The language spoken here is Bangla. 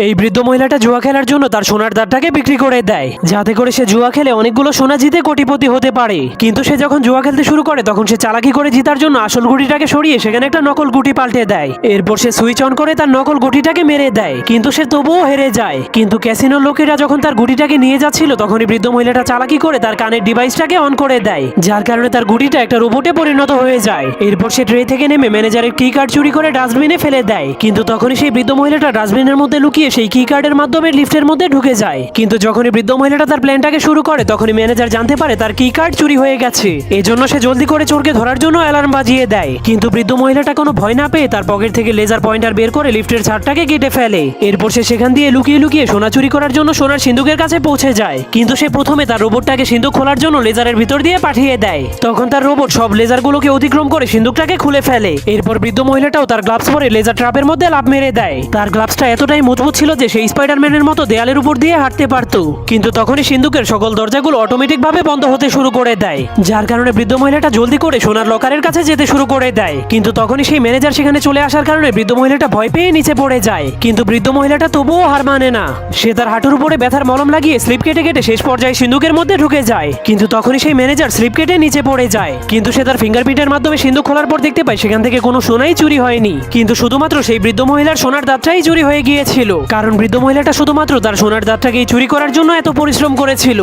এই বৃদ্ধ মহিলাটা জুয়া খেলার জন্য তার সোনার দাঁতটাকে বিক্রি করে দেয়, যাতে করে সে জুয়া খেলে অনেকগুলো সোনা জিতে কোটিপতি হতে পারে। কিন্তু সে যখন জুয়া খেলতে শুরু করে তখন সে চালাকি করে জিতার জন্য আসল গুটিটাকে সরিয়ে সেখানে একটা নকল গুটি পাল্টে দেয়। এরপর সে সুইচ অন করে তার নকল গুটিটাকে মেরে দেয়, কিন্তু সে তবুও হেরে যায়। কিন্তু ক্যাসিনোর লোকেরা যখন তার গুটিটাকে নিয়ে যাচ্ছিল তখনই বৃদ্ধ মহিলাটা চালাকি করে তার কানের ডিভাইসটাকে অন করে দেয়, যার কারণে তার গুটিটা একটা রোবটে পরিণত হয়ে যায়। এরপর সে ট্রে থেকে নেমে ম্যানেজারের কি কার্ড চুরি করে ডাস্টবিনে ফেলে দেয়, কিন্তু তখনই সেই বৃদ্ধ মহিলাটা ডাস্টবিনের মধ্যে লুকিয়ে সেই কি কার্ডের মাধ্যমে লিফটের মধ্যে ঢুকে যায়। কিন্তু যখনই বৃদ্ধ মহিলাটা তার প্ল্যানটাকে শুরু করে তখনই ম্যানেজার জানতে পারে তার কি কার্ড চুরি হয়ে গেছে। এজন্য সে জলদি করে চোরকে ধরার জন্য অ্যালার্ম বাজিয়ে দেয়। কিন্তু বৃদ্ধ মহিলাটা কোনো ভয় না পেয়ে তার পকেট থেকে লেজার পয়েন্টার বের করে লিফটের ছাদটাকে কেটে ফেলে। এরপর সে সেখান দিয়ে লুকিয়ে লুকিয়ে সোনা চুরি করার জন্য সোনার সিন্ধুকের কাছে পৌঁছে যায়। কিন্তু সে প্রথমে তার রোবটটাকে সিন্ধুক খোলার জন্য লেজারের ভিতর দিয়ে পাঠিয়ে দেয়। তখন তার রোবট সব লেজারগুলোকে অতিক্রম করে সিন্ধুকটাকে খুলে ফেলে। এরপর বৃদ্ধ মহিলাটাও তার গ্লাভস পরে লেজার ট্র্যাপের মধ্যে লাফ মেরে দেয়। তার গ্লাভসটা এতটাই মজবুত ছিল যে সেই স্পাইডারম্যানের মতো দেয়ালের উপর দিয়ে হাঁটতে পারত। কিন্তু তখনই সিন্ধুকের সকল দরজাগুলো অটোমেটিক ভাবে বন্ধ হতে শুরু করে দেয়, যার কারণে বৃদ্ধ মহিলাটা জলদি করে সোনার লকারের কাছে যেতে শুরু করে দেয়। কিন্তু তখনই সেই ম্যানেজার সেখানে চলে আসার কারণে বৃদ্ধ মহিলাটা ভয় পেয়ে নিচে পড়ে যায়। কিন্তু বৃদ্ধ মহিলাটা তবুও হার মানে না। সে তার হাঁটুর উপরে ব্যথার মলম লাগিয়ে স্লিপ কেটে কেটে শেষ পর্যায়ে সিন্ধুকের মধ্যে ঢুকে যায়। কিন্তু তখনই সেই ম্যানেজার স্লিপ কেটে নিচে পড়ে যায়। কিন্তু সে তার ফিঙ্গারপ্রিন্টের মাধ্যমে সিন্ধুক খোলার পর দেখতে পায় সেখান থেকে কোনো সোনাই চুরি হয়নি, কিন্তু শুধুমাত্র সেই বৃদ্ধ মহিলার সোনার দাঁতটাই চুরি হয়ে গিয়েছিল। কারণ বৃদ্ধ মহিলাটা শুধুমাত্র তার সোনার দাঁতটাকেই চুরি করার জন্য এত পরিশ্রম করেছিল।